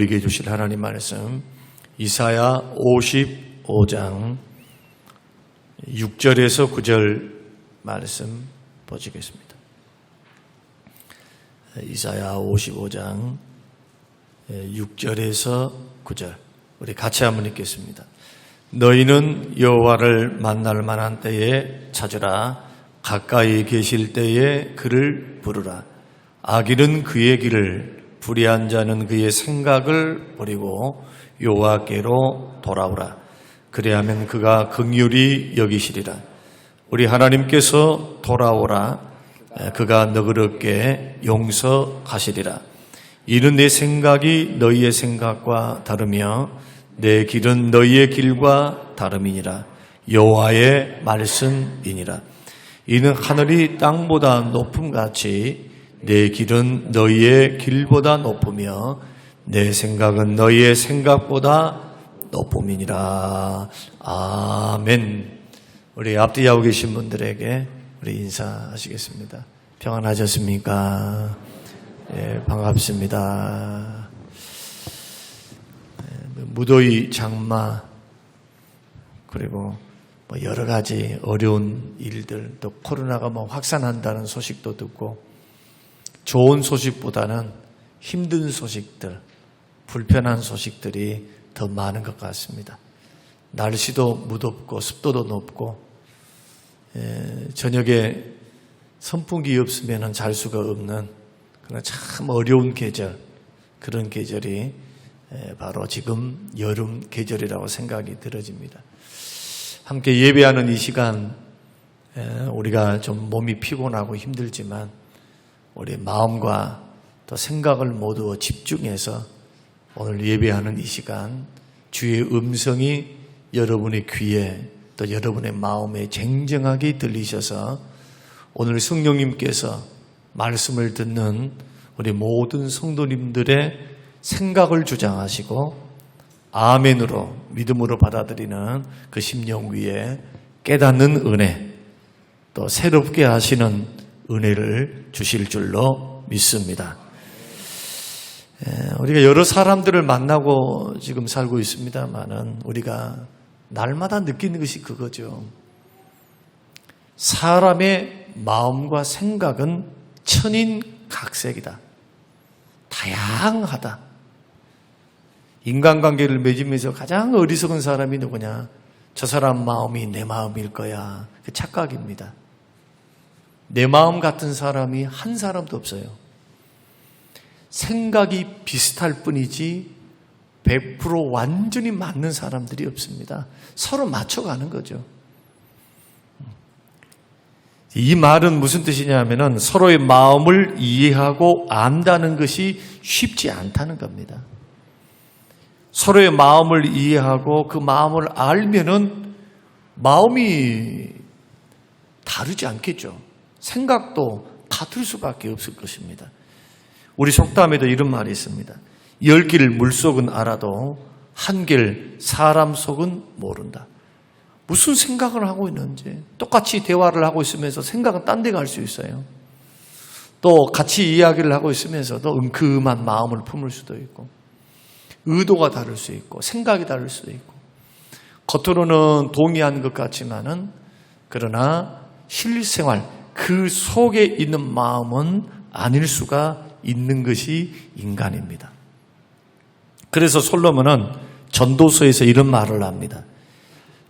우리에게 주실 하나님 말씀 이사야 55장 6절에서 9절 말씀 보시겠습니다. 이사야 55장 6절에서 9절 우리 같이 한번 읽겠습니다. 너희는 여호와를 만날 만한 때에 찾으라. 가까이 계실 때에 그를 부르라. 악인은 그의 길을, 불의한 자는 그의 생각을 버리고 여호와께로 돌아오라. 그래야면 그가 긍휼히 여기시리라. 우리 하나님께서 돌아오라. 그가 너그럽게 용서하시리라. 이는 내 생각이 너희의 생각과 다르며 내 길은 너희의 길과 다름이니라. 여호와의 말씀이니라. 이는 하늘이 땅보다 높음같이 내 길은 너희의 길보다 높으며 내 생각은 너희의 생각보다 높음이니라. 아멘. 우리 앞뒤하고 계신 분들에게 우리 인사하시겠습니다. 평안하셨습니까? 예, 반갑습니다. 무더위, 장마, 그리고 여러 가지 어려운 일들, 또 코로나가 확산한다는 소식도 듣고 좋은 소식보다는 힘든 소식들, 불편한 소식들이 더 많은 것 같습니다. 날씨도 무덥고 습도도 높고 저녁에 선풍기 없으면 잘 수가 없는 그런 참 어려운 계절, 그런 계절이 바로 지금 여름 계절이라고 생각이 들어집니다. 함께 예배하는 이 시간 우리가 좀 몸이 피곤하고 힘들지만 우리 마음과 또 생각을 모두 집중해서 오늘 예배하는 이 시간 주의 음성이 여러분의 귀에 또 여러분의 마음에 쟁쟁하게 들리셔서 오늘 성령님께서 말씀을 듣는 우리 모든 성도님들의 생각을 주장하시고 아멘으로 믿음으로 받아들이는 그 심령 위에 깨닫는 은혜, 또 새롭게 하시는 은혜를 주실 줄로 믿습니다. 우리가 여러 사람들을 만나고 지금 살고 있습니다만은 우리가 날마다 느끼는 것이 그거죠. 사람의 마음과 생각은 천인각색이다. 다양하다. 인간관계를 맺으면서 가장 어리석은 사람이 누구냐? 저 사람 마음이 내 마음일 거야. 그 착각입니다. 내 마음 같은 사람이 한 사람도 없어요. 생각이 비슷할 뿐이지 100% 완전히 맞는 사람들이 없습니다. 서로 맞춰가는 거죠. 이 말은 무슨 뜻이냐면은 서로의 마음을 이해하고 안다는 것이 쉽지 않다는 겁니다. 서로의 마음을 이해하고 그 마음을 알면은 마음이 다르지 않겠죠. 생각도 같을 수밖에 없을 것입니다. 우리 속담에도 이런 말이 있습니다. 10길 물속은 알아도 한길 사람 속은 모른다. 무슨 생각을 하고 있는지 똑같이 대화를 하고 있으면서 생각은 딴 데 갈 수 있어요. 또 같이 이야기를 하고 있으면서도 은큼한 마음을 품을 수도 있고 의도가 다를 수 있고 생각이 다를 수도 있고 겉으로는 동의한 것 같지만은 그러나 실생활 그 속에 있는 마음은 아닐 수가 있는 것이 인간입니다. 그래서 솔로몬은 전도서에서 이런 말을 합니다.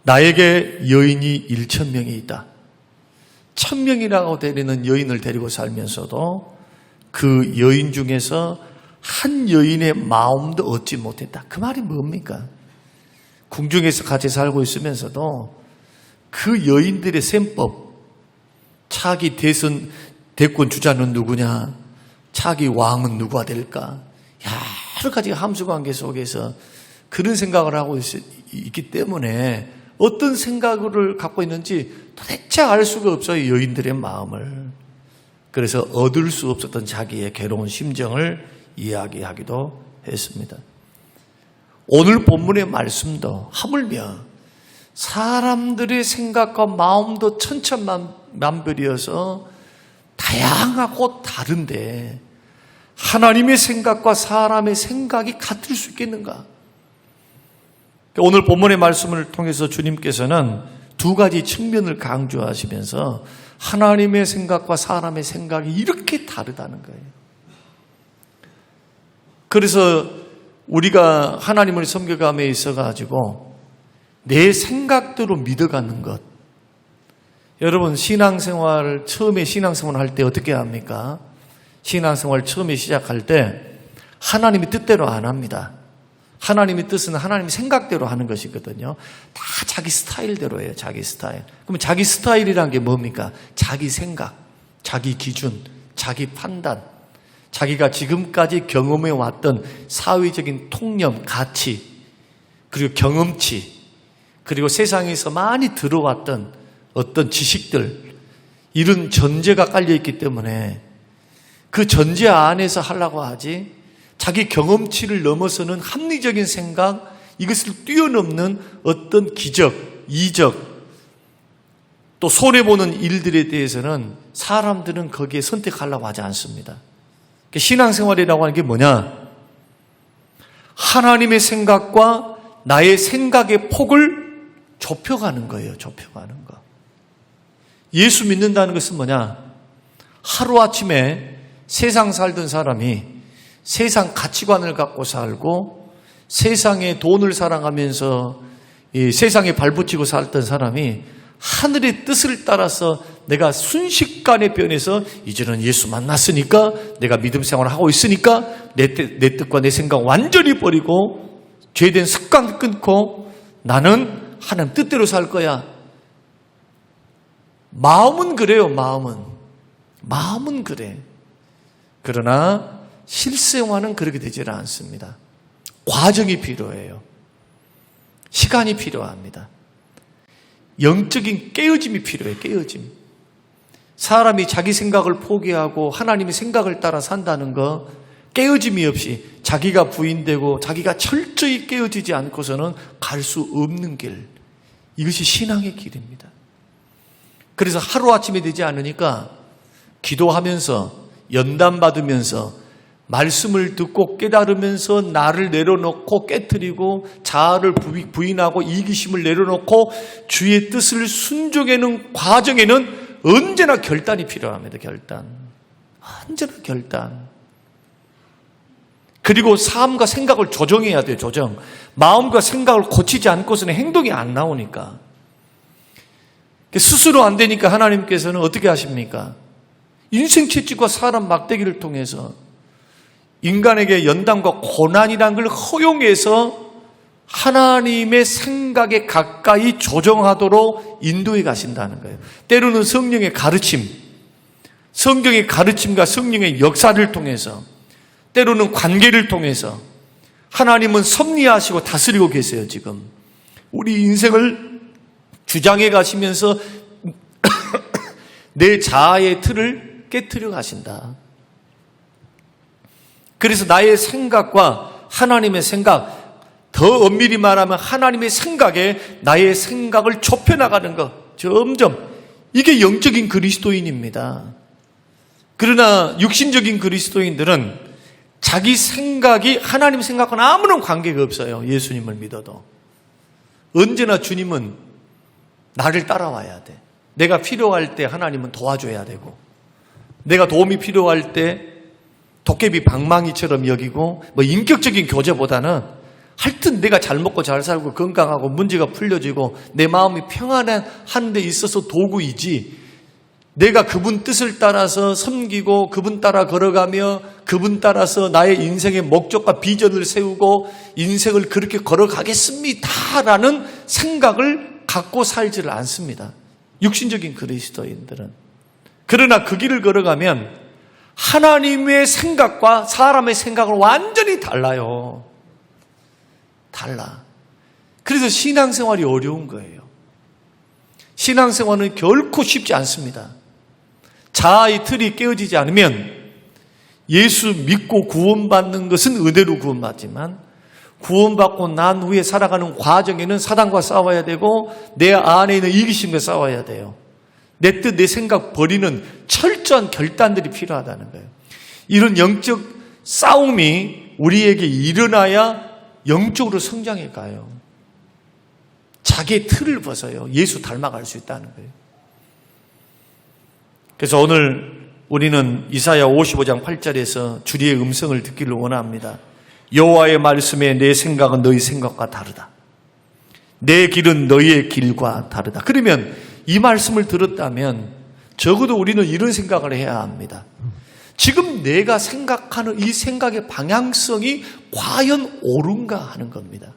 나에게 여인이 1,000명이 있다. 1,000명이라고 되는 여인을 데리고 살면서도 그 여인 중에서 한 여인의 마음도 얻지 못했다. 그 말이 뭡니까? 궁중에서 같이 살고 있으면서도 그 여인들의 셈법, 차기 대권 주자는 누구냐? 차기 왕은 누가 될까? 여러 가지 함수관계 속에서 그런 생각을 하고 있기 때문에 어떤 생각을 갖고 있는지 도대체 알 수가 없어요. 여인들의 마음을. 그래서 얻을 수 없었던 자기의 괴로운 심정을 이야기하기도 했습니다. 오늘 본문의 말씀도 하물며 사람들의 생각과 마음도 천차만별이어서 다양하고 다른데 하나님의 생각과 사람의 생각이 같을 수 있겠는가? 오늘 본문의 말씀을 통해서 주님께서는 두 가지 측면을 강조하시면서 하나님의 생각과 사람의 생각이 이렇게 다르다는 거예요. 그래서 우리가 하나님을 섬겨감에 있어가지고 내 생각대로 믿어가는 것. 여러분, 처음에 신앙생활 할 때 어떻게 합니까? 신앙생활 처음에 시작할 때 하나님의 뜻대로 안 합니다. 하나님의 뜻은 하나님의 생각대로 하는 것이거든요. 다 자기 스타일대로 해요. 자기 스타일. 그럼 자기 스타일이란 게 뭡니까? 자기 생각, 자기 기준, 자기 판단, 자기가 지금까지 경험해왔던 사회적인 통념, 가치, 그리고 경험치, 그리고 세상에서 많이 들어왔던 어떤 지식들, 이런 전제가 깔려있기 때문에 그 전제 안에서 하려고 하지, 자기 경험치를 넘어서는 합리적인 생각, 이것을 뛰어넘는 어떤 기적, 이적, 또 손해보는 일들에 대해서는 사람들은 거기에 선택하려고 하지 않습니다. 신앙생활이라고 하는 게 뭐냐? 하나님의 생각과 나의 생각의 폭을 좁혀가는 거예요. 좁혀가는 거. 예수 믿는다는 것은 뭐냐? 하루아침에 세상 살던 사람이 세상 가치관을 갖고 살고 세상의 돈을 사랑하면서 세상에 발붙이고 살던 사람이 하늘의 뜻을 따라서 내가 순식간에 변해서 이제는 예수 만났으니까 내가 믿음 생활을 하고 있으니까 내 뜻과 내 생각 완전히 버리고 죄된 습관 끊고 나는 하나님 뜻대로 살 거야. 마음은 그래요. 마음은 그래. 그러나 실생활은 그렇게 되지 않습니다. 과정이 필요해요. 시간이 필요합니다. 영적인 깨어짐이 필요해요. 깨어짐. 사람이 자기 생각을 포기하고 하나님의 생각을 따라 산다는 거, 깨어짐이 없이 자기가 부인되고 자기가 철저히 깨어지지 않고서는 갈 수 없는 길. 이것이 신앙의 길입니다. 그래서 하루아침에 되지 않으니까 기도하면서 연단 받으면서 말씀을 듣고 깨달으면서 나를 내려놓고 깨트리고 자아를 부인하고 이기심을 내려놓고 주의 뜻을 순종하는 과정에는 언제나 결단이 필요합니다. 결단. 언제나 결단. 그리고 삶과 생각을 조정해야 돼요. 조정. 마음과 생각을 고치지 않고서는 행동이 안 나오니까. 스스로 안 되니까 하나님께서는 어떻게 하십니까? 인생 채찍과 사람 막대기를 통해서 인간에게 연단과 고난이라는 걸 허용해서 하나님의 생각에 가까이 조정하도록 인도해 가신다는 거예요. 때로는 성령의 가르침, 성경의 가르침과 성령의 역사를 통해서, 때로는 관계를 통해서 하나님은 섭리하시고 다스리고 계세요. 지금 우리 인생을 주장해 가시면서 내 자아의 틀을 깨트려 가신다. 그래서 나의 생각과 하나님의 생각, 더 엄밀히 말하면 하나님의 생각에 나의 생각을 좁혀나가는 것, 점점 이게 영적인 그리스도인입니다. 그러나 육신적인 그리스도인들은 자기 생각이 하나님 생각과는 아무런 관계가 없어요. 예수님을 믿어도. 언제나 주님은 나를 따라와야 돼. 내가 필요할 때 하나님은 도와줘야 되고, 내가 도움이 필요할 때 도깨비 방망이처럼 여기고, 인격적인 교제보다는 하여튼 내가 잘 먹고 잘 살고 건강하고 문제가 풀려지고 내 마음이 평안한 데 있어서 도구이지, 내가 그분 뜻을 따라서 섬기고 그분 따라 걸어가며 그분 따라서 나의 인생의 목적과 비전을 세우고 인생을 그렇게 걸어가겠습니다라는 생각을 갖고 살지를 않습니다. 육신적인 그리스도인들은. 그러나 그 길을 걸어가면 하나님의 생각과 사람의 생각은 완전히 달라요. 달라. 그래서 신앙생활이 어려운 거예요. 신앙생활은 결코 쉽지 않습니다. 자아의 틀이 깨어지지 않으면 예수 믿고 구원받는 것은 은혜로 구원받지만 구원받고 난 후에 살아가는 과정에는 사단과 싸워야 되고 내 안에 있는 이기심과 싸워야 돼요. 내 뜻, 내 생각 버리는 철저한 결단들이 필요하다는 거예요. 이런 영적 싸움이 우리에게 일어나야 영적으로 성장해 가요. 자기의 틀을 벗어요. 예수 닮아갈 수 있다는 거예요. 그래서 오늘 우리는 이사야 55장 8절에서 주리의 음성을 듣기를 원합니다. 여호와의 말씀에 내 생각은 너희 생각과 다르다. 내 길은 너희의 길과 다르다. 그러면 이 말씀을 들었다면 적어도 우리는 이런 생각을 해야 합니다. 지금 내가 생각하는 이 생각의 방향성이 과연 옳은가 하는 겁니다.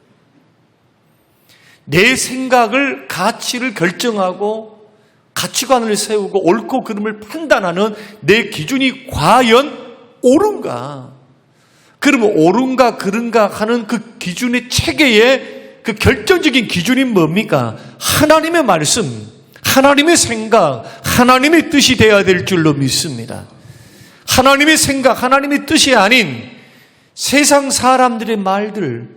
내 생각을, 가치를 결정하고 가치관을 세우고 옳고 그름을 판단하는 내 기준이 과연 옳은가? 그러면 옳은가 그른가 하는 그 기준의 체계의 그 결정적인 기준이 뭡니까? 하나님의 말씀, 하나님의 생각, 하나님의 뜻이 되어야 될 줄로 믿습니다. 하나님의 생각, 하나님의 뜻이 아닌 세상 사람들의 말들,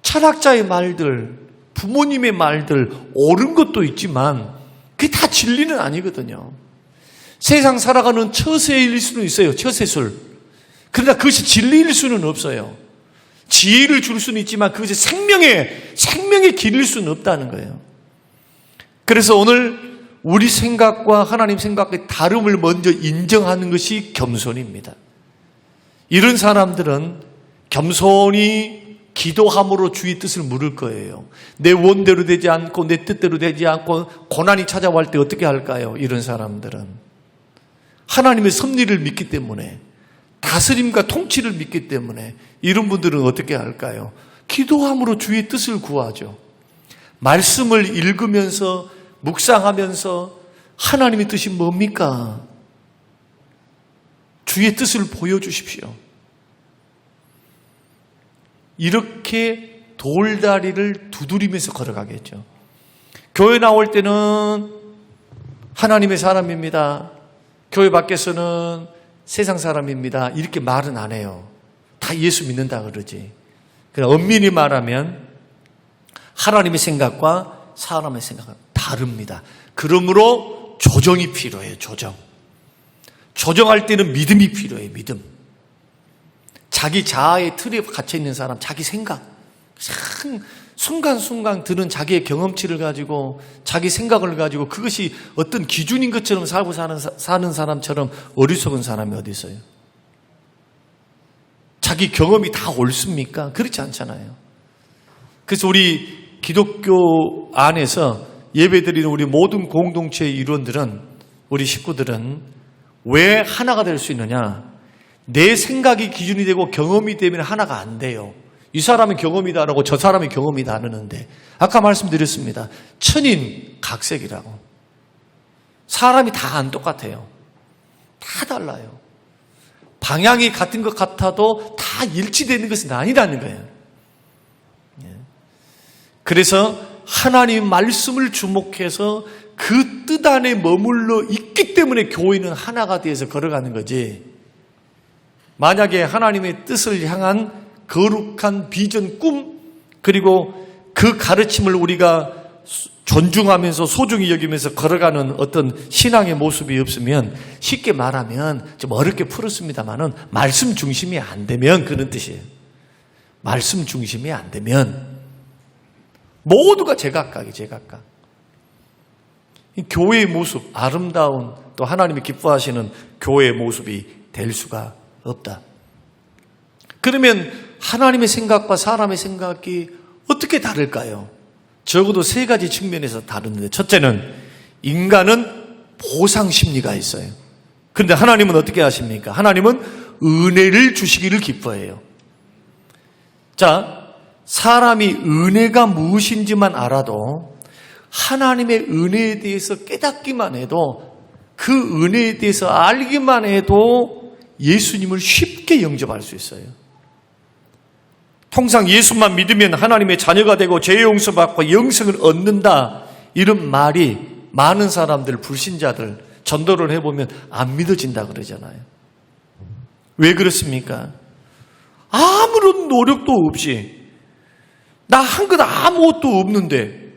철학자의 말들, 부모님의 말들, 옳은 것도 있지만 그게 다 진리는 아니거든요. 세상 살아가는 처세일 수는 있어요. 처세술. 그러나 그것이 진리일 수는 없어요. 지혜를 줄 수는 있지만 그것이 생명의 길일 수는 없다는 거예요. 그래서 오늘 우리 생각과 하나님 생각의 다름을 먼저 인정하는 것이 겸손입니다. 이런 사람들은 겸손히 기도함으로 주의 뜻을 물을 거예요. 내 원대로 되지 않고 내 뜻대로 되지 않고 고난이 찾아올 때 어떻게 할까요? 이런 사람들은 하나님의 섭리를 믿기 때문에, 다스림과 통치를 믿기 때문에 이런 분들은 어떻게 할까요? 기도함으로 주의 뜻을 구하죠. 말씀을 읽으면서 묵상하면서 하나님의 뜻이 뭡니까? 주의 뜻을 보여주십시오. 이렇게 돌다리를 두드리면서 걸어가겠죠. 교회 나올 때는 하나님의 사람입니다. 교회 밖에서는 세상 사람입니다. 이렇게 말은 안 해요. 다 예수 믿는다 그러지. 그러나 엄밀히 말하면 하나님의 생각과 사람의 생각은 다릅니다. 그러므로 조정이 필요해요. 조정할 때는 믿음이 필요해요. 믿음. 자기 자아의 틀에 갇혀 있는 사람, 자기 생각, 순간순간 드는 자기의 경험치를 가지고 자기 생각을 가지고 그것이 어떤 기준인 것처럼 살고 사는 사람처럼 어리석은 사람이 어디 있어요? 자기 경험이 다 옳습니까? 그렇지 않잖아요. 그래서 우리 기독교 안에서 예배드리는 우리 모든 공동체의 일원들은, 우리 식구들은 왜 하나가 될 수 있느냐? 내 생각이 기준이 되고 경험이 되면 하나가 안 돼요. 이 사람은 경험이 다르고 저 사람이 경험이 다르는데, 아까 말씀드렸습니다. 천인각색이라고. 사람이 다 안 똑같아요. 다 달라요. 방향이 같은 것 같아도 다 일치되는 것은 아니라는 거예요. 그래서 하나님 말씀을 주목해서 그 뜻 안에 머물러 있기 때문에 교회는 하나가 되어서 걸어가는 거지. 만약에 하나님의 뜻을 향한 거룩한 비전, 꿈, 그리고 그 가르침을 우리가 존중하면서 소중히 여기면서 걸어가는 어떤 신앙의 모습이 없으면, 쉽게 말하면 좀 어렵게 풀었습니다만은 말씀 중심이 안 되면, 그런 뜻이에요. 말씀 중심이 안 되면 모두가 제각각이 제각각. 교회의 모습, 아름다운 또 하나님이 기뻐하시는 교회의 모습이 될 수가 없다. 그러면 하나님의 생각과 사람의 생각이 어떻게 다를까요? 적어도 세 가지 측면에서 다른데, 첫째는 인간은 보상 심리가 있어요. 그런데 하나님은 어떻게 하십니까? 하나님은 은혜를 주시기를 기뻐해요. 자, 사람이 은혜가 무엇인지만 알아도, 하나님의 은혜에 대해서 깨닫기만 해도, 그 은혜에 대해서 알기만 해도 예수님을 쉽게 영접할 수 있어요. 통상 예수만 믿으면 하나님의 자녀가 되고 죄 용서받고 영생을 얻는다, 이런 말이 많은 사람들, 불신자들 전도를 해보면 안 믿어진다 그러잖아요. 왜 그렇습니까? 아무런 노력도 없이, 나 한 것 아무것도 없는데,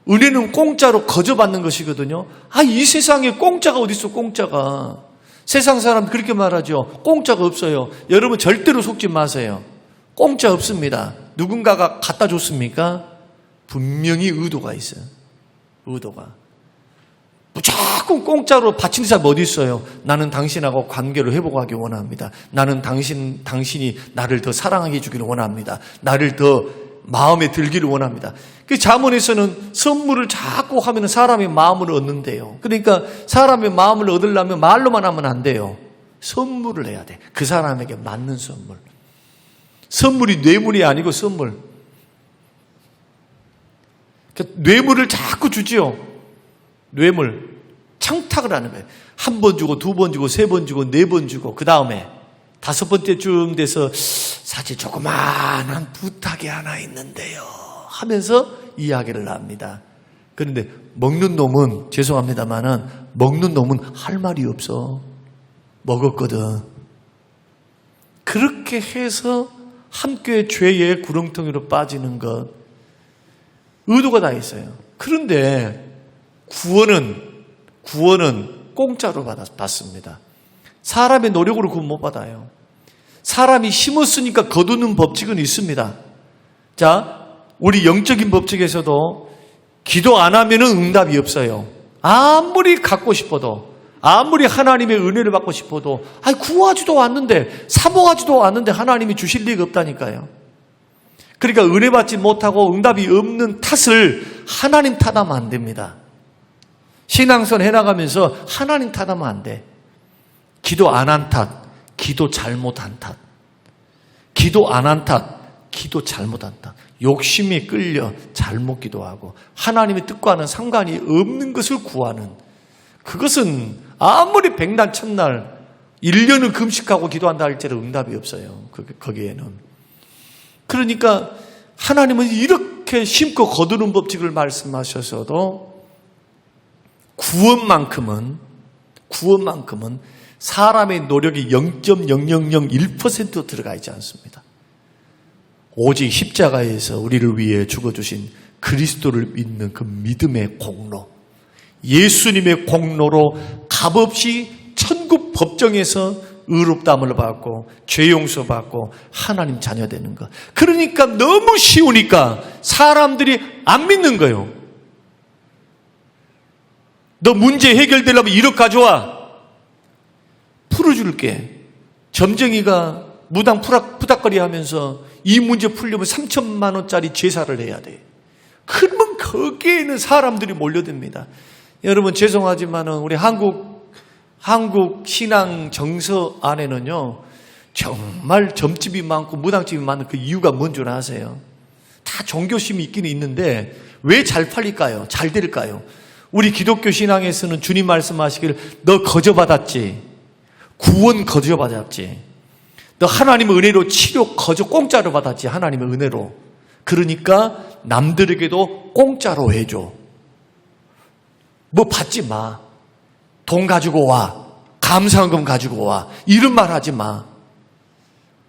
은혜는 공짜로 거저받는 것이거든요. 이 세상에 공짜가 어디 있어, 공짜가. 세상 사람 그렇게 말하죠. 공짜가 없어요. 여러분 절대로 속지 마세요. 공짜 없습니다. 누군가가 갖다 줬습니까? 분명히 의도가 있어요. 의도가. 무조건 공짜로 바치는 사람 어디 있어요? 나는 당신하고 관계를 회복하기 원합니다. 나는 당신이 나를 더 사랑하게 해주기를 원합니다. 나를 더 마음에 들기를 원합니다. 그 잠언에서는 선물을 자꾸 하면 사람의 마음을 얻는데요. 그러니까 사람의 마음을 얻으려면 말로만 하면 안 돼요. 선물을 해야 돼. 그 사람에게 맞는 선물. 선물이 뇌물이 아니고 선물. 뇌물을 자꾸 주지요. 뇌물. 청탁을 하는 거예요. 한 번 주고, 두 번 주고, 세 번 주고, 네 번 주고, 그 다음에 다섯 번째쯤 돼서 사실 조그마한 부탁이 하나 있는데요 하면서 이야기를 합니다. 그런데 먹는 놈은, 죄송합니다만은 먹는 놈은 할 말이 없어. 먹었거든. 그렇게 해서 함께 죄의 구렁텅이로 빠지는 것, 의도가 다 있어요. 그런데 구원은 공짜로 받습니다. 사람의 노력으로 구원 못 받아요. 사람이 심었으니까 거두는 법칙은 있습니다. 자, 우리 영적인 법칙에서도 기도 안 하면 응답이 없어요. 아무리 갖고 싶어도, 아무리 하나님의 은혜를 받고 싶어도, 구하지도 않는데, 사모하지도 않는데 하나님이 주실 리가 없다니까요. 그러니까 은혜 받지 못하고 응답이 없는 탓을 하나님 탓하면 안 됩니다. 신앙선 해나가면서 하나님 탓하면 안 돼. 기도 안 한 탓, 기도 잘못한 탓. 기도 안 한 탓, 기도 잘못한 탓. 욕심에 끌려 잘못 기도하고 하나님의 뜻과는 상관이 없는 것을 구하는, 그것은 아무리 백날 첫날 1년을 금식하고 기도한다 할지라도 응답이 없어요. 거기에는. 그러니까 하나님은 이렇게 심고 거두는 법칙을 말씀하셔서도 구원만큼은 사람의 노력이 0.0001% 들어가 있지 않습니다. 오직 십자가에서 우리를 위해 죽어주신 그리스도를 믿는 그 믿음의 공로, 예수님의 공로로 값없이 천국 법정에서 의롭다함을 받고 죄 용서받고 하나님 자녀 되는 것. 그러니까 너무 쉬우니까 사람들이 안 믿는 거예요. 너 문제 해결되려면 1억 가져와. 풀어줄게. 점쟁이가 무당 푸닥거리 하면서 이 문제 풀려면 3천만 원짜리 제사를 해야 돼. 그러면 거기에는 사람들이 몰려듭니다. 여러분 죄송하지만은 우리 한국 신앙 정서 안에는요, 정말 점집이 많고 무당집이 많은 그 이유가 뭔 줄 아세요? 다 종교심이 있기는 있는데 왜 잘 팔릴까요? 잘 될까요? 우리 기독교 신앙에서는 주님 말씀하시길, 너 거저받았지, 구원 거저받았지, 너 하나님의 은혜로 치료 거저 공짜로 받았지, 하나님의 은혜로. 그러니까 남들에게도 공짜로 해줘. 뭐 받지 마. 돈 가지고 와. 감사헌금 가지고 와. 이런 말 하지 마.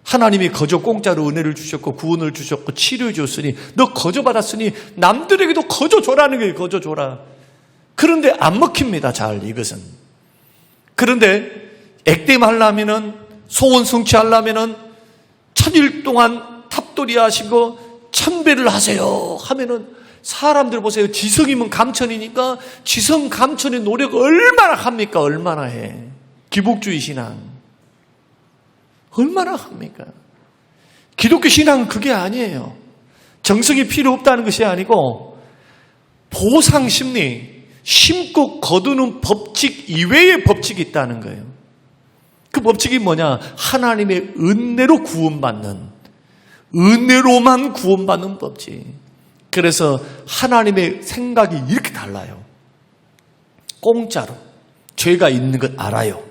하나님이 거저 공짜로 은혜를 주셨고 구원을 주셨고 치료해 줬으니, 너 거저 받았으니 남들에게도 거저 줘라는 거예요. 거저 줘라. 그런데 안 먹힙니다. 잘 이것은. 그런데 액땜 하려면은, 소원 성취하려면은 1000일 동안 탑돌이 하시고 1000배를 하세요 하면은, 사람들 보세요. 지성이면 감천이니까 지성 감천의 노력 얼마나 합니까? 얼마나 해. 기복주의 신앙 얼마나 합니까? 기독교 신앙은 그게 아니에요. 정성이 필요 없다는 것이 아니고 보상 심리, 심고 거두는 법칙 이외의 법칙이 있다는 거예요. 그 법칙이 뭐냐? 하나님의 은혜로 구원받는, 은혜로만 구원받는 법칙. 그래서 하나님의 생각이 이렇게 달라요. 공짜로 죄가 있는 것 알아요.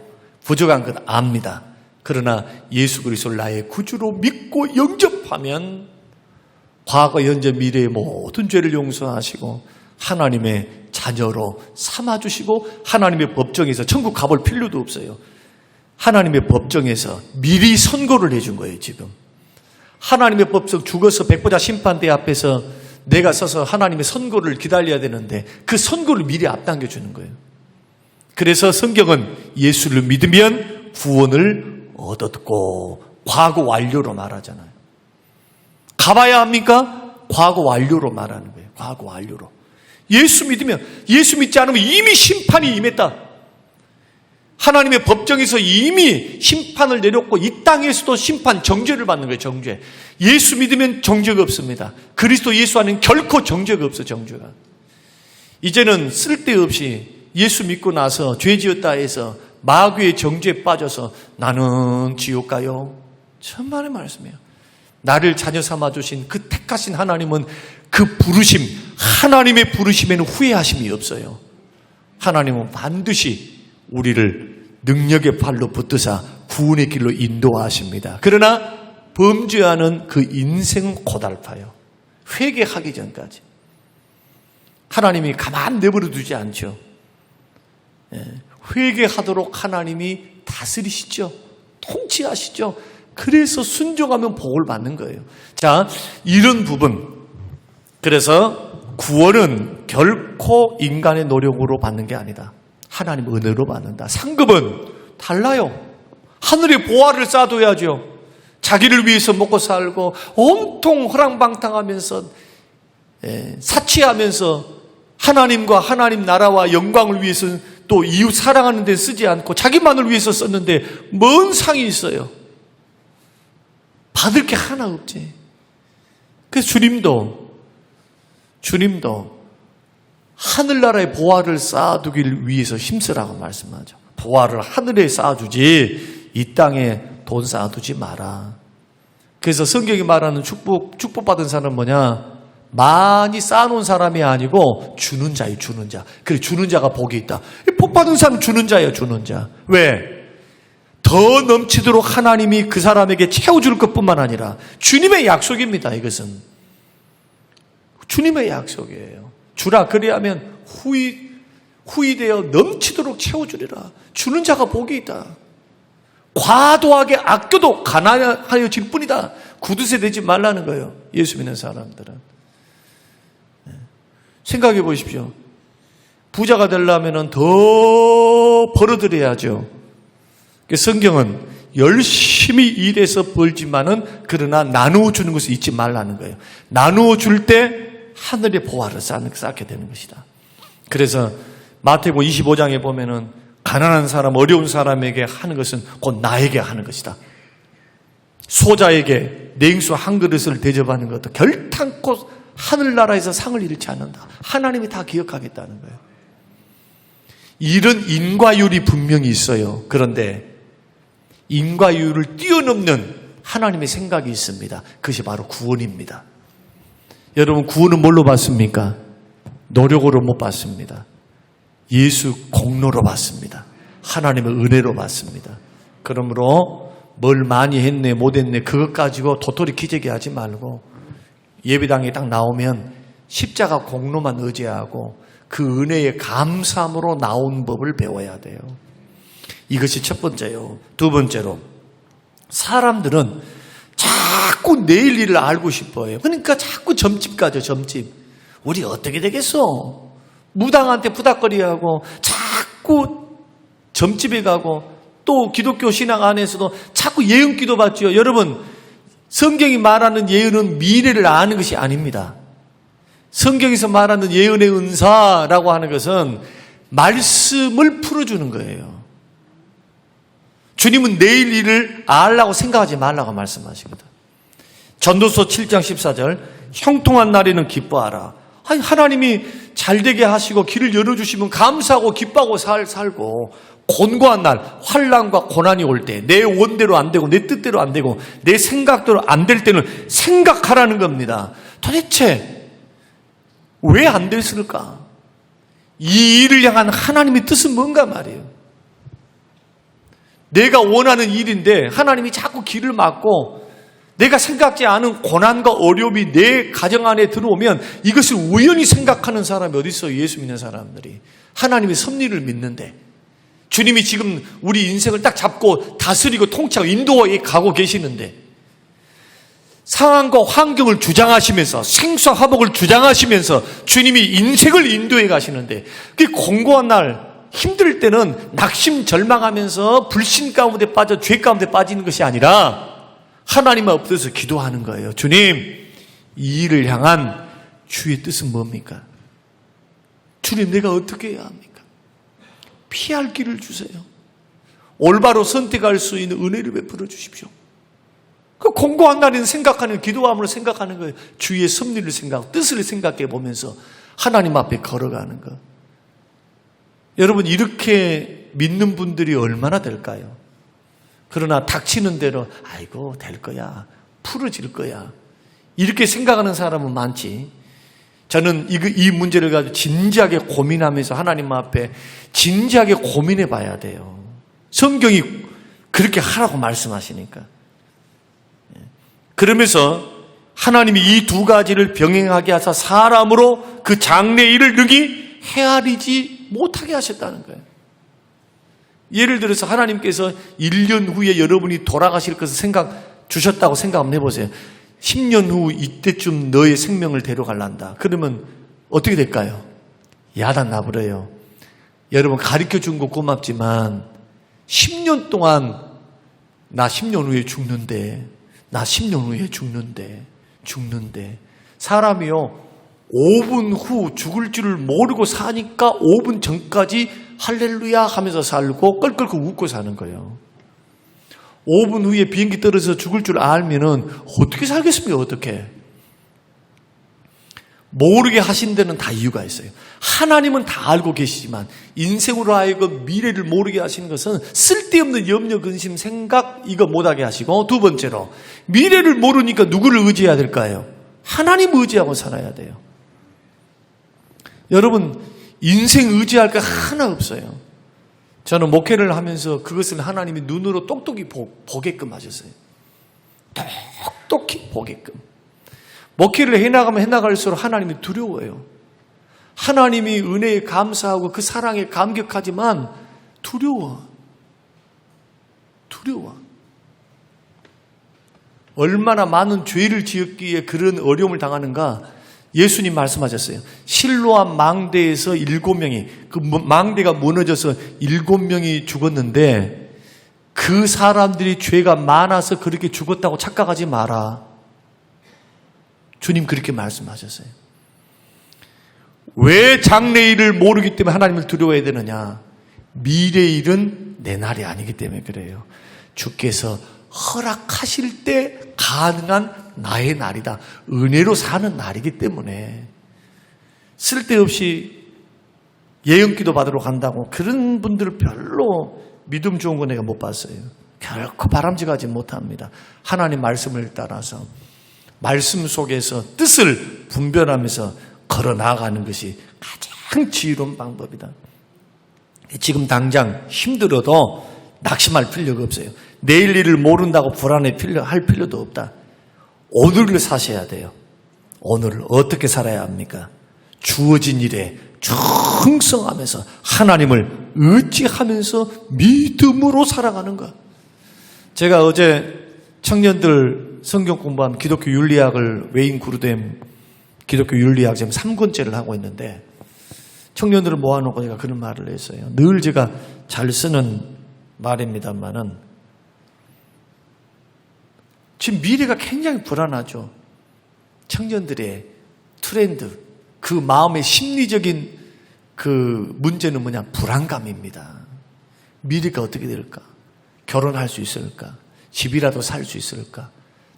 부족한 것 압니다. 그러나 예수 그리스도를 나의 구주로 믿고 영접하면 과거, 현재, 미래의 모든 죄를 용서하시고 하나님의 자녀로 삼아주시고, 하나님의 법정에서 천국 가볼 필요도 없어요. 하나님의 법정에서 미리 선고를 해준 거예요. 지금 하나님의 법정 죽어서 백보자 심판대 앞에서 내가 서서 하나님의 선고를 기다려야 되는데 그 선고를 미리 앞당겨 주는 거예요. 그래서 성경은 예수를 믿으면 구원을 얻었고, 과거 완료로 말하잖아요. 가봐야 합니까? 과거 완료로 말하는 거예요. 과거 완료로. 예수 믿지 않으면 이미 심판이 임했다. 하나님의 법정에서 이미 심판을 내렸고 이 땅에서도 심판, 정죄를 받는 거예요. 정죄. 예수 믿으면 정죄가 없습니다. 그리스도 예수 안에는 결코 정죄가 없어. 정죄가. 이제는 쓸데없이 예수 믿고 나서 죄 지었다 해서 마귀의 정죄에 빠져서 나는 지옥 가요. 천만의 말씀이에요. 나를 자녀 삼아주신 그 택하신 하나님은 그 부르심, 하나님의 부르심에는 후회하심이 없어요. 하나님은 반드시 우리를 능력의 팔로 붙드사 구원의 길로 인도하십니다. 그러나 범죄하는 그 인생은 고달파요. 회개하기 전까지. 하나님이 가만 내버려 두지 않죠. 회개하도록 하나님이 다스리시죠. 통치하시죠. 그래서 순종하면 복을 받는 거예요. 자, 이런 부분. 그래서 구원은 결코 인간의 노력으로 받는 게 아니다. 하나님 은혜로 받는다. 상급은 달라요. 하늘의 보화를 쌓아둬야죠. 자기를 위해서 먹고 살고 온통 허랑방탕하면서 사치하면서 하나님과 하나님 나라와 영광을 위해서 또 이웃 사랑하는 데 쓰지 않고 자기만을 위해서 썼는데 뭔 상이 있어요. 받을 게 하나 없지. 그래서 주님도 하늘나라의 보화를 쌓아두길 위해서 힘쓰라고 말씀하죠. 보화를 하늘에 쌓아두지 이 땅에 돈 쌓아두지 마라. 그래서 성경이 말하는 축복받은 사람은 뭐냐? 많이 쌓아놓은 사람이 아니고 주는 자예요. 주는 자. 그래, 주는 자가 복이 있다. 복 받은 사람 주는 자예요. 주는 자. 왜? 더 넘치도록 하나님이 그 사람에게 채워줄 것뿐만 아니라 주님의 약속입니다. 이것은 주님의 약속이에요. 주라 그리하면 후이되어 넘치도록 채워주리라. 주는 자가 복이 있다. 과도하게 아껴도 가난하여질 뿐이다. 구두쇠 되지 말라는 거예요. 예수 믿는 사람들은. 생각해 보십시오. 부자가 되려면 더 벌어들여야죠. 성경은 열심히 일해서 벌지만은 그러나 나누어 주는 것을 잊지 말라는 거예요. 나누어 줄 때 하늘의 보화를 쌓게 되는 것이다. 그래서 마태복음 25장에 보면은 가난한 사람, 어려운 사람에게 하는 것은 곧 나에게 하는 것이다. 소자에게 냉수 한 그릇을 대접하는 것도 결탄코 하늘나라에서 상을 잃지 않는다. 하나님이 다 기억하겠다는 거예요. 이런 인과율이 분명히 있어요. 그런데 인과율을 뛰어넘는 하나님의 생각이 있습니다. 그것이 바로 구원입니다. 여러분, 구원은 뭘로 받습니까? 노력으로 못 받습니다. 예수 공로로 받습니다. 하나님의 은혜로 받습니다. 그러므로 뭘 많이 했네 못했네 그것 가지고 도토리 기저귀 하지 말고 예배당에 딱 나오면 십자가 공로만 의지하고 그 은혜에 감사함으로 나온 법을 배워야 돼요. 이것이 첫 번째요. 두 번째로, 사람들은 자꾸 내일 일을 알고 싶어요. 그러니까 자꾸 점집 가죠. 점집. 우리 어떻게 되겠어? 무당한테 부닥거리하고 자꾸 점집에 가고 또 기독교 신앙 안에서도 자꾸 예언 기도 받죠. 여러분, 성경이 말하는 예언은 미래를 아는 것이 아닙니다. 성경에서 말하는 예언의 은사라고 하는 것은 말씀을 풀어주는 거예요. 주님은 내일 일을 알라고 생각하지 말라고 말씀하십니다. 전도서 7장 14절, 형통한 날에는 기뻐하라. 아니, 하나님이 잘되게 하시고 길을 열어주시면 감사하고 기뻐하고 살고, 곤고한 날, 환난과 고난이 올 때 내 원대로 안 되고 내 뜻대로 안 되고 내 생각대로 안 될 때는 생각하라는 겁니다. 도대체 왜 안 됐을까? 이 일을 향한 하나님의 뜻은 뭔가 말이에요. 내가 원하는 일인데 하나님이 자꾸 길을 막고 내가 생각지 않은 고난과 어려움이 내 가정 안에 들어오면 이것을 우연히 생각하는 사람이 어디 있어요? 예수 믿는 사람들이. 하나님의 섭리를 믿는데 주님이 지금 우리 인생을 딱 잡고 다스리고 통치하고 인도해 가고 계시는데 상황과 환경을 주장하시면서 생사화복을 주장하시면서 주님이 인생을 인도해 가시는데 그 공고한 날 힘들 때는 낙심 절망하면서 불신 가운데 빠져 죄 가운데 빠지는 것이 아니라 하나님 앞에서 기도하는 거예요. 주님, 이 일을 향한 주의 뜻은 뭡니까? 주님, 내가 어떻게 해야 합니까? 피할 길을 주세요. 올바로 선택할 수 있는 은혜를 베풀어 주십시오. 그 공고한 날에는 생각하는, 기도함으로 생각하는 거예요. 주의 섭리를 생각, 뜻을 생각해 보면서 하나님 앞에 걸어가는 것. 여러분, 이렇게 믿는 분들이 얼마나 될까요? 그러나 닥치는 대로 아이고 될 거야, 풀어질 거야, 이렇게 생각하는 사람은 많지. 저는 이 문제를 가지고 진지하게 고민하면서 하나님 앞에 진지하게 고민해 봐야 돼요. 성경이 그렇게 하라고 말씀하시니까. 그러면서 하나님이 이 두 가지를 병행하게 하사 사람으로 그 장래 일을 능히 헤아리지 못하게 하셨다는 거예요. 예를 들어서 하나님께서 1년 후에 여러분이 돌아가실 것을 주셨다고 생각 한번 해보세요. 10년 후 이때쯤 너의 생명을 데려갈란다. 그러면 어떻게 될까요? 야단 나버려요. 여러분, 가르쳐 준 거 고맙지만 10년 동안 나 10년 후에 죽는데, 나 10년 후에 죽는데 사람이요 5분 후 죽을 줄을 모르고 사니까 5분 전까지 할렐루야 하면서 살고 껄껄 웃고 사는 거예요. 5분 후에 비행기 떨어져서 죽을 줄 알면은 어떻게 살겠습니까? 어떻게? 모르게 하신 데는 다 이유가 있어요. 하나님은 다 알고 계시지만 인생으로 하여금 미래를 모르게 하시는 것은 쓸데없는 염려, 근심, 생각 이거 못하게 하시고, 두 번째로 미래를 모르니까 누구를 의지해야 될까요? 하나님 의지하고 살아야 돼요. 여러분, 인생 의지할 거 하나 없어요. 저는 목회를 하면서 그것을 하나님이 눈으로 똑똑히 보게끔 하셨어요. 똑똑히 보게끔. 목회를 해나갈수록 하나님이 두려워요. 하나님이 은혜에 감사하고 그 사랑에 감격하지만 두려워. 얼마나 많은 죄를 지었기에 그런 어려움을 당하는가. 예수님 말씀하셨어요. 실로암 망대에서 7명이, 그 망대가 무너져서 7명이 죽었는데 그 사람들이 죄가 많아서 그렇게 죽었다고 착각하지 마라. 주님 그렇게 말씀하셨어요. 왜 장래일을 모르기 때문에 하나님을 두려워해야 되느냐? 미래일은 내 날이 아니기 때문에 그래요. 주께서 허락하실 때 가능한 나의 날이다. 은혜로 사는 날이기 때문에 쓸데없이 예언기도 받으러 간다고 그런 분들 별로 믿음 좋은 거 내가 못 봤어요. 결코 바람직하지 못합니다. 하나님 말씀을 따라서 말씀 속에서 뜻을 분별하면서 걸어 나가는 것이 가장 지혜로운 방법이다. 지금 당장 힘들어도 낙심할 필요가 없어요. 내일 일을 모른다고 불안할 필요도 없다. 오늘을 사셔야 돼요. 오늘을 어떻게 살아야 합니까? 주어진 일에 충성하면서 하나님을 의지하면서 믿음으로 살아가는 것. 제가 어제 청년들 성경 공부하면 기독교 윤리학을 웨인 구르뎀 기독교 윤리학 지금 3권째를 하고 있는데 청년들을 모아놓고 제가 그런 말을 했어요. 늘 제가 잘 쓰는 말입니다만은 지금 미래가 굉장히 불안하죠. 청년들의 트렌드, 그 마음의 심리적인 그 문제는 뭐냐? 불안감입니다. 미래가 어떻게 될까? 결혼할 수 있을까? 집이라도 살 수 있을까?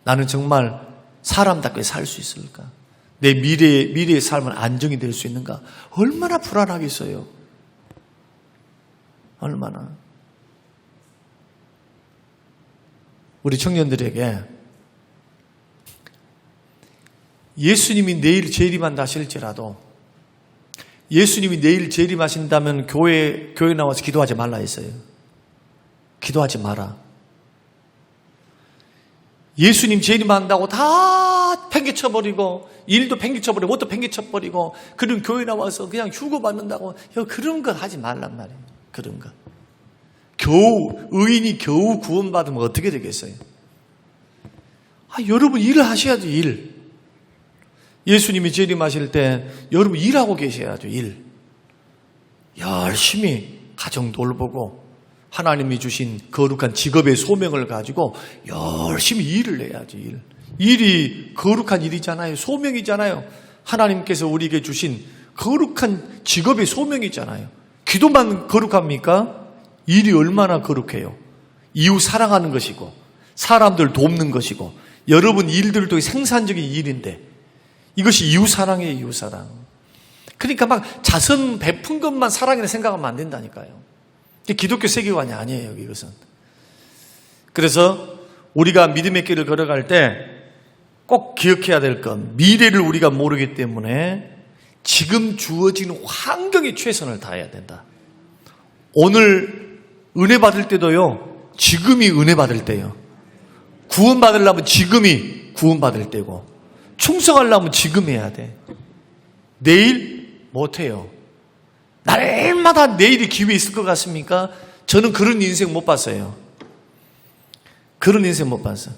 나는 정말 사람답게 살 수 있을까? 내 미래의 삶은 안정이 될 수 있는가? 얼마나 불안하겠어요? 얼마나. 우리 청년들에게 예수님이 내일 재림한다 하실지라도 예수님이 내일 재림하신다면 교회 나와서 기도하지 말라 했어요. 기도하지 마라. 예수님 재림한다고 다 팽개쳐버리고 일도 팽개쳐버리고 뭣도 팽개쳐버리고 그런 교회 나와서 그냥 휴거 받는다고 그런 거 하지 말란 말이에요. 그런 거. 의인이 겨우 구원받으면 어떻게 되겠어요? 여러분 일을 하셔야죠. 일. 예수님이 재림하실 때 여러분 일하고 계셔야죠. 일. 열심히 가정 돌보고 하나님이 주신 거룩한 직업의 소명을 가지고 열심히 일을 해야지. 일이 거룩한 일이잖아요. 소명이잖아요. 하나님께서 우리에게 주신 거룩한 직업의 소명이잖아요. 기도만 거룩합니까? 일이 얼마나 거룩해요. 이웃 사랑하는 것이고 사람들 돕는 것이고 여러분 일들을 통해 생산적인 일인데 이것이 이웃 사랑이에요. 이웃 사랑. 그러니까 막 자선 베푼 것만 사랑이라 생각하면 안 된다니까요. 기독교 세계관이 아니에요. 이것은. 그래서 우리가 믿음의 길을 걸어갈 때 꼭 기억해야 될 건 미래를 우리가 모르기 때문에 지금 주어진 환경에 최선을 다해야 된다. 오늘 은혜 받을 때도요. 지금이 은혜 받을 때요. 구원 받으려면 지금이 구원 받을 때고 충성하려면 지금 해야 돼. 내일 못해요. 날마다 내일이 기회 있을 것 같습니까? 저는 그런 인생 못 봤어요. 그런 인생 못 봤어요.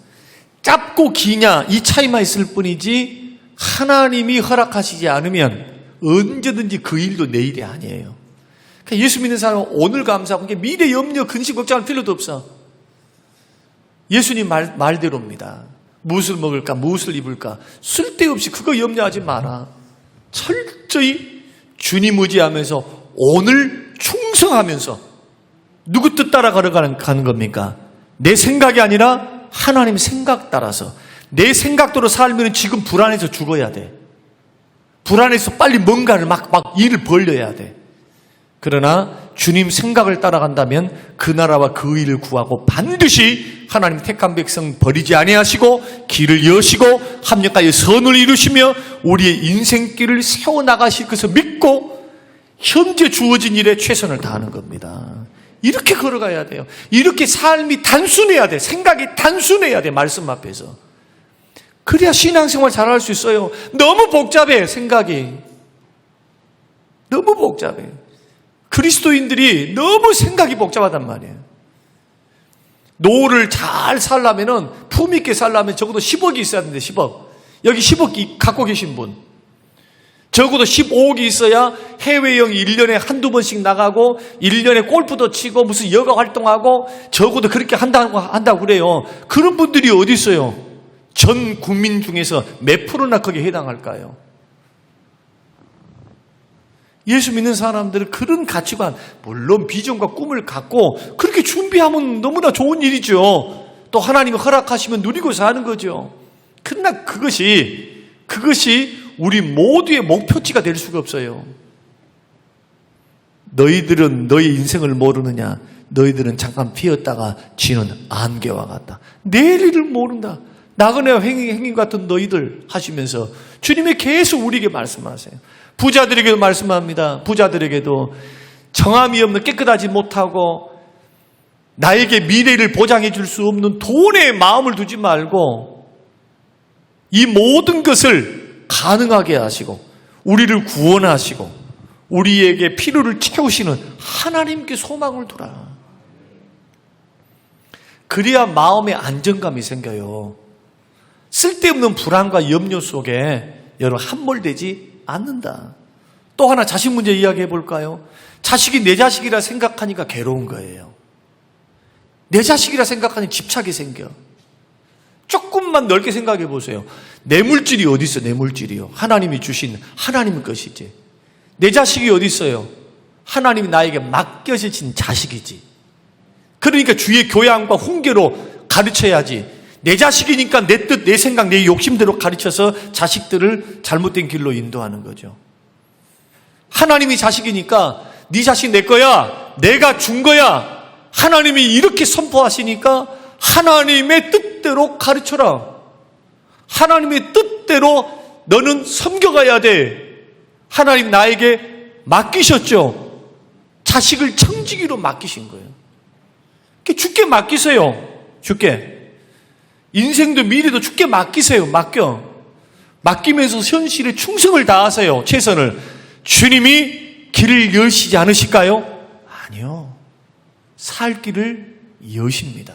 짧고 기냐 이 차이만 있을 뿐이지 하나님이 허락하시지 않으면 언제든지 그 일도 내일이 아니에요. 그러니까 예수 믿는 사람은 오늘 감사하고 미래 염려 근심 걱정할 필요도 없어. 예수님 말대로입니다. 무엇을 먹을까 무엇을 입을까 쓸데없이 그거 염려하지 마라. 철저히 주님 의지하면서 오늘 충성하면서 누구 뜻 따라 가는 겁니까? 내 생각이 아니라 하나님 생각 따라서 내 생각대로 살면 지금 불안해서 죽어야 돼. 불안해서 빨리 뭔가를 막 일을 벌려야 돼. 그러나 주님 생각을 따라간다면 그 나라와 그 일을 구하고 반드시 하나님 택한 백성 버리지 아니하시고 길을 여시고 합력하여 선을 이루시며 우리의 인생길을 세워나가실 것을 믿고 현재 주어진 일에 최선을 다하는 겁니다. 이렇게 걸어가야 돼요. 이렇게 삶이 단순해야 돼. 생각이 단순해야 돼. 말씀 앞에서. 그래야 신앙생활 잘할 수 있어요. 너무 복잡해. 생각이. 너무 복잡해. 그리스도인들이 너무 생각이 복잡하단 말이에요. 노후를 잘 살려면은 품 있게 살려면 적어도 10억이 있어야 되는데 10억. 여기 10억 갖고 계신 분. 적어도 15억이 있어야 해외여행 1년에 한두 번씩 나가고 1년에 골프도 치고 무슨 여가 활동하고 적어도 그렇게 한다고 그래요. 그런 분들이 어디 있어요? 전 국민 중에서 몇 프로나 거기에 해당할까요? 예수 믿는 사람들은 그런 가치관, 물론 비전과 꿈을 갖고 그렇게 준비하면 너무나 좋은 일이죠. 또 하나님이 허락하시면 누리고 사는 거죠. 그러나 그것이 우리 모두의 목표치가 될 수가 없어요. 너희들은 너희 인생을 모르느냐? 너희들은 잠깐 피었다가 지는 안개와 같다. 내일 일을 모른다. 나그네와 행인 같은 너희들 하시면서 주님이 계속 우리에게 말씀하세요. 부자들에게도 말씀합니다. 부자들에게도 정함이 없는 깨끗하지 못하고 나에게 미래를 보장해 줄 수 없는 돈에 마음을 두지 말고 이 모든 것을 가능하게 하시고 우리를 구원하시고 우리에게 필요를 채우시는 하나님께 소망을 두라. 그래야 마음에 안정감이 생겨요. 쓸데없는 불안과 염려 속에 여러분 함몰되지 않는다. 또 하나 자식 문제 이야기해 볼까요? 자식이 내 자식이라 생각하니까 괴로운 거예요. 내 자식이라 생각하니 집착이 생겨. 조금만 넓게 생각해 보세요. 내 물질이 어디 있어? 내 물질이요. 하나님이 주신 하나님의 것이지. 내 자식이 어디 있어요? 하나님이 나에게 맡겨진 자식이지. 그러니까 주의 교양과 훈계로 가르쳐야지. 내 자식이니까 내 뜻, 내 생각, 내 욕심대로 가르쳐서 자식들을 잘못된 길로 인도하는 거죠. 하나님이 자식이니까 네 자식 내 거야. 내가 준 거야. 하나님이 이렇게 선포하시니까 하나님의 뜻대로 가르쳐라. 하나님의 뜻대로 너는 섬겨가야 돼. 하나님 나에게 맡기셨죠. 자식을 청지기로 맡기신 거예요. 주께 맡기세요. 주께. 인생도 미래도 주께 맡기세요. 맡기면서 현실에 충성을 다하세요. 최선을. 주님이 길을 여시지 않으실까요? 아니요. 살 길을 여십니다.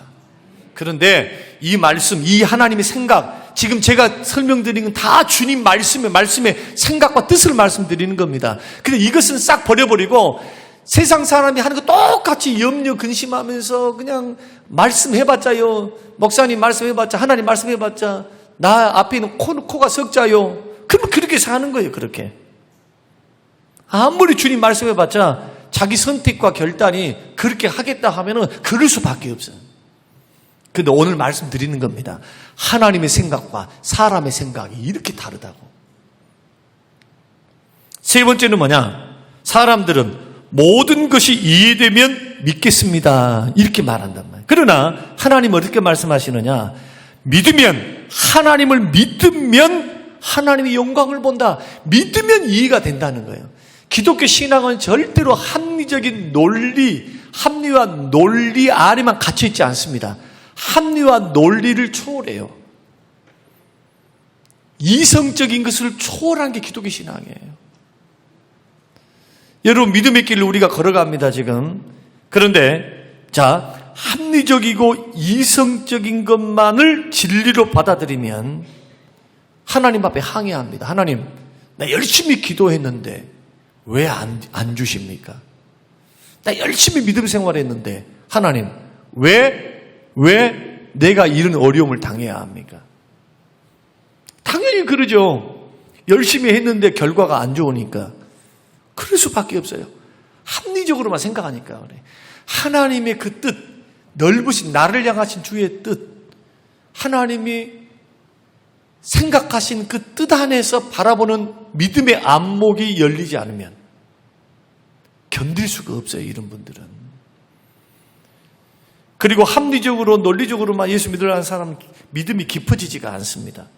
그런데 이 말씀, 이 하나님의 생각, 지금 제가 설명드린 건 다 주님 말씀의 생각과 뜻을 말씀드리는 겁니다. 근데 이것은 싹 버려버리고 세상 사람이 하는 거 똑같이 염려 근심하면서 그냥 말씀해봤자요. 목사님 말씀해봤자, 하나님 말씀해봤자, 나 앞에 있는 코가 석자요. 그러면 그렇게 사는 거예요. 그렇게. 아무리 주님 말씀해봤자 자기 선택과 결단이 그렇게 하겠다 하면은 그럴 수밖에 없어요. 근데 오늘 말씀드리는 겁니다. 하나님의 생각과 사람의 생각이 이렇게 다르다고. 세 번째는 뭐냐? 사람들은 모든 것이 이해되면 믿겠습니다. 이렇게 말한단 말이에요. 그러나 하나님은 어떻게 말씀하시느냐? 하나님을 믿으면 하나님의 영광을 본다. 믿으면 이해가 된다는 거예요. 기독교 신앙은 절대로 합리적인 합리와 논리 아래만 갇혀있지 않습니다. 합리와 논리를 초월해요. 이성적인 것을 초월한 게 기독교 신앙이에요. 여러분, 믿음의 길을 우리가 걸어갑니다, 지금. 그런데, 합리적이고 이성적인 것만을 진리로 받아들이면 하나님 앞에 항의합니다. 하나님, 나 열심히 기도했는데 왜 안 주십니까? 나 열심히 믿음 생활했는데 하나님, 왜 내가 이런 어려움을 당해야 합니까? 당연히 그러죠. 열심히 했는데 결과가 안 좋으니까. 그럴 수밖에 없어요. 합리적으로만 생각하니까 그래. 하나님의 그 뜻, 넓으신 나를 향하신 주의 뜻, 하나님이 생각하신 그 뜻 안에서 바라보는 믿음의 안목이 열리지 않으면 견딜 수가 없어요, 이런 분들은. 그리고 합리적으로 논리적으로만 예수 믿으려는 사람은 믿음이 깊어지지가 않습니다.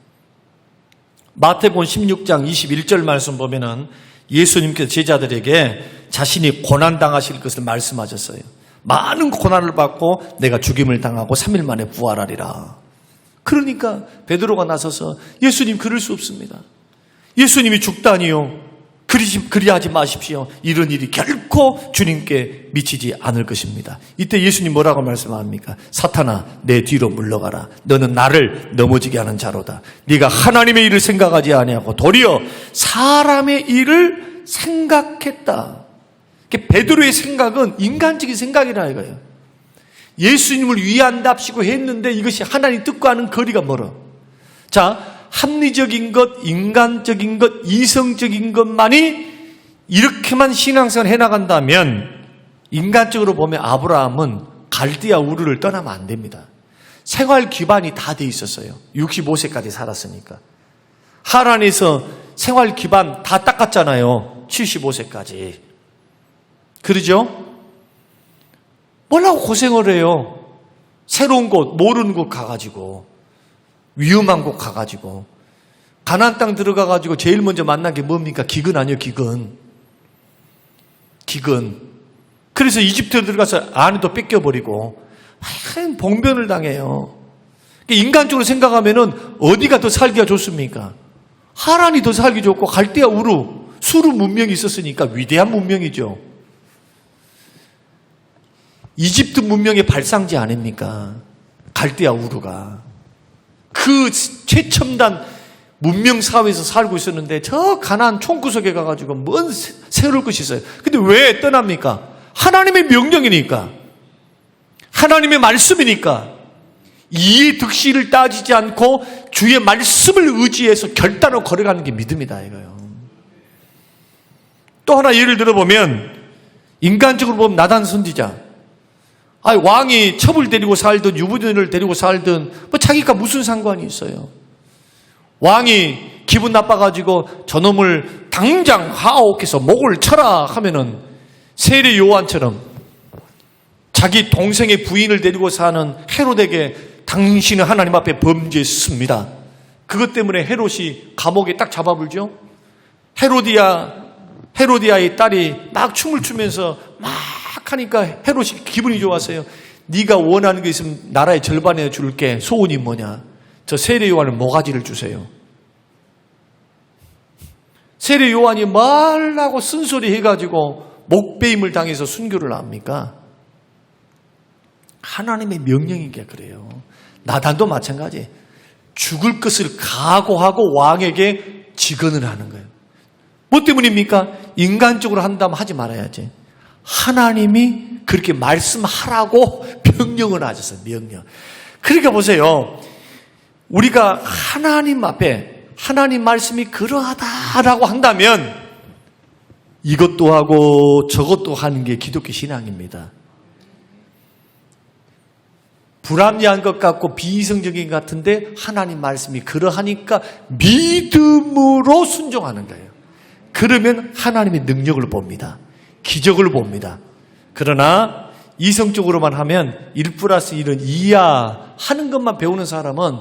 마태복음 16장 21절 말씀 보면은 예수님께서 제자들에게 자신이 고난당하실 것을 말씀하셨어요. 많은 고난을 받고 내가 죽임을 당하고 3일 만에 부활하리라. 그러니까 베드로가 나서서 예수님, 그럴 수 없습니다. 예수님이 죽다니요. 그리하지 마십시오. 이런 일이 결코 주님께 미치지 않을 것입니다. 이때 예수님 뭐라고 말씀합니까? 사탄아, 내 뒤로 물러가라. 너는 나를 넘어지게 하는 자로다. 네가 하나님의 일을 생각하지 아니하고 도리어 사람의 일을 생각했다. 베드로의 생각은 인간적인 생각이라 이거예요. 예수님을 위한답시고 했는데 이것이 하나님 뜻과는 거리가 멀어. 합리적인 것, 인간적인 것, 이성적인 것만이 이렇게만 신앙생활 해나간다면 인간적으로 보면 아브라함은 갈대아 우르를 떠나면 안 됩니다. 생활 기반이 다 돼 있었어요. 65세까지 살았으니까. 하란에서 생활 기반 다 닦았잖아요. 75세까지. 그러죠? 뭐라고 고생을 해요? 새로운 곳, 모르는 곳 가가지고. 위험한 곳 가가지고. 가나안 땅 들어가가지고 제일 먼저 만난 게 뭡니까? 기근 아니에요, 기근. 그래서 이집트에 들어가서 아내도 뺏겨버리고 봉변을 당해요. 인간적으로 생각하면은 어디가 더 살기가 좋습니까? 하란이 더 살기 좋고 갈대아 수르 문명이 있었으니까 위대한 문명이죠. 이집트 문명의 발상지 아닙니까? 갈대아 우르가. 그 최첨단 문명 사회에서 살고 있었는데 저 가나안 총구석에 가가지고 뭔 새로울 것이 있어요. 근데 왜 떠납니까? 하나님의 명령이니까. 하나님의 말씀이니까. 이의 득실을 따지지 않고 주의 말씀을 의지해서 결단을 걸어가는 게 믿음이다 이거예요. 또 하나 예를 들어보면 인간적으로 보면 나단 선지자. 왕이 첩을 데리고 살든 유부녀를 데리고 살든 뭐 자기가 무슨 상관이 있어요. 왕이 기분 나빠가지고 저놈을 당장 하옥해서 목을 쳐라 하면은 세례 요한처럼 자기 동생의 부인을 데리고 사는 헤롯에게 당신은 하나님 앞에 범죄했습니다. 그것 때문에 헤롯이 감옥에 딱 잡아불죠. 헤로디아의 딸이 막 춤을 추면서 막 하니까 헤롯이 기분이 좋았어요. 네가 원하는 게 있으면 나라의 절반에 줄게. 소원이 뭐냐? 저 세례 요한을 모가지를 주세요. 세례 요한이 말라고 쓴소리 해가지고 목베임을 당해서 순교를 합니까? 하나님의 명령인 게 그래요. 나단도 마찬가지. 죽을 것을 각오하고 왕에게 직언을 하는 거예요. 뭐 때문입니까? 인간적으로 한다면 하지 말아야지. 하나님이 그렇게 말씀하라고 명령을 하셨어요. 명령. 그러니까 보세요. 우리가 하나님 앞에 하나님 말씀이 그러하다라고 한다면 이것도 하고 저것도 하는 게 기독교 신앙입니다. 불합리한 것 같고 비이성적인 것 같은데 하나님 말씀이 그러하니까 믿음으로 순종하는 거예요. 그러면 하나님의 능력을 봅니다. 기적을 봅니다. 그러나 이성적으로만 하면 1+1은 2야 하는 것만 배우는 사람은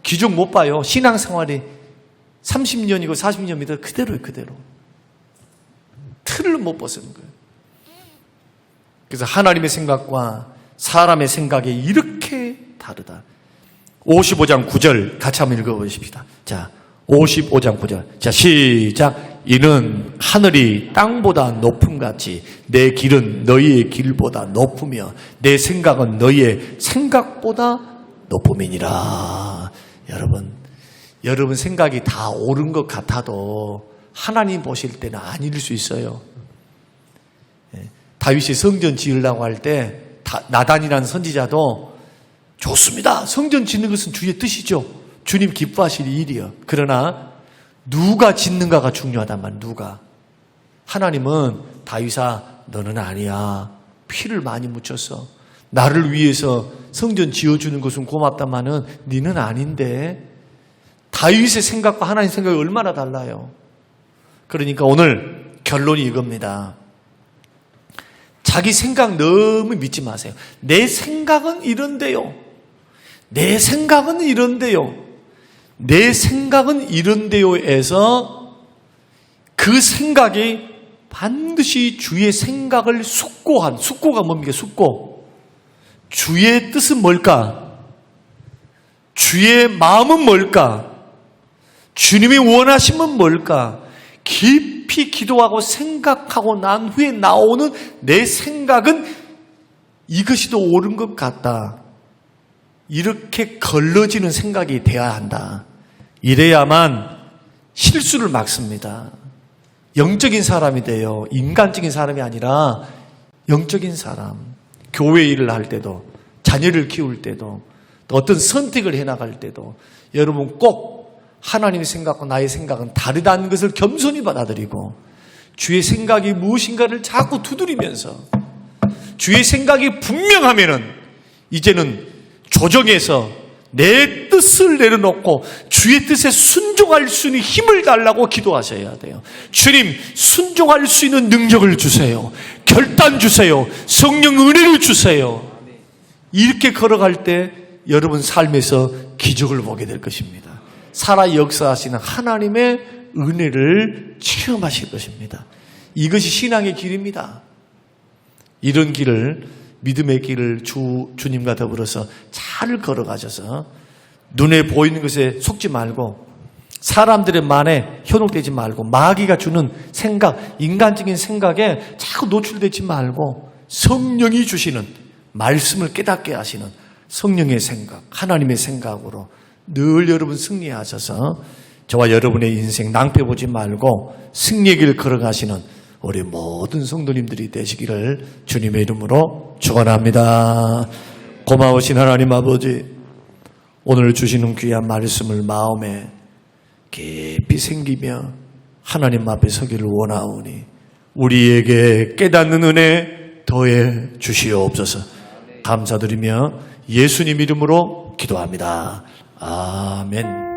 기적 못 봐요. 신앙생활이 30년이고 40년이다 그대로예요. 그대로. 틀을 못 벗는 거예요. 그래서 하나님의 생각과 사람의 생각이 이렇게 다르다. 55장 9절 같이 한번 읽어보십시다. 자, 55장 9절. 자, 시작. 이는 하늘이 땅보다 높음같이 내 길은 너희의 길보다 높으며 내 생각은 너희의 생각보다 높음이니라. 여러분 생각이 다 옳은 것 같아도 하나님 보실 때는 아닐 수 있어요. 다윗이 성전 지으려고 할 때 나단이라는 선지자도 좋습니다. 성전 짓는 것은 주의 뜻이죠. 주님 기뻐하실 일이요. 그러나 누가 짓는가가 중요하단 말이에요. 누가. 하나님은 다윗아 너는 아니야. 피를 많이 묻혔어. 나를 위해서 성전 지어주는 것은 고맙다마는 너는 아닌데. 다윗의 생각과 하나님의 생각이 얼마나 달라요. 그러니까 오늘 결론이 이겁니다. 자기 생각 너무 믿지 마세요. 내 생각은 이런데요. 내 생각은 이런데요. 내 생각은 이런데요에서 그 생각이 반드시 주의 생각을 숙고가 뭡니까? 숙고. 주의 뜻은 뭘까? 주의 마음은 뭘까? 주님이 원하심은 뭘까? 깊이 기도하고 생각하고 난 후에 나오는 내 생각은 이것이 더 옳은 것 같다. 이렇게 걸러지는 생각이 돼야 한다. 이래야만 실수를 막습니다. 영적인 사람이 돼요. 인간적인 사람이 아니라 영적인 사람. 교회 일을 할 때도, 자녀를 키울 때도, 또 어떤 선택을 해나갈 때도 여러분 꼭 하나님의 생각과 나의 생각은 다르다는 것을 겸손히 받아들이고 주의 생각이 무엇인가를 자꾸 두드리면서 주의 생각이 분명하면은 이제는 조정해서 내 뜻을 내려놓고 주의 뜻에 순종할 수 있는 힘을 달라고 기도하셔야 돼요. 주님, 순종할 수 있는 능력을 주세요. 결단 주세요. 성령 은혜를 주세요. 이렇게 걸어갈 때 여러분 삶에서 기적을 보게 될 것입니다. 살아 역사하시는 하나님의 은혜를 체험하실 것입니다. 이것이 신앙의 길입니다. 이런 길을, 믿음의 길을 주님과 더불어서 잘 걸어가셔서 눈에 보이는 것에 속지 말고 사람들의 말에 현혹되지 말고 마귀가 주는 생각, 인간적인 생각에 자꾸 노출되지 말고 성령이 주시는 말씀을 깨닫게 하시는 성령의 생각, 하나님의 생각으로 늘 여러분 승리하셔서 저와 여러분의 인생 낭패보지 말고 승리의 길 걸어가시는 우리 모든 성도님들이 되시기를 주님의 이름으로 축원합니다. 고마우신 하나님 아버지, 오늘 주시는 귀한 말씀을 마음에 깊이 새기며 하나님 앞에 서기를 원하오니 우리에게 깨닫는 은혜 더해 주시옵소서. 감사드리며 예수님 이름으로 기도합니다. 아멘.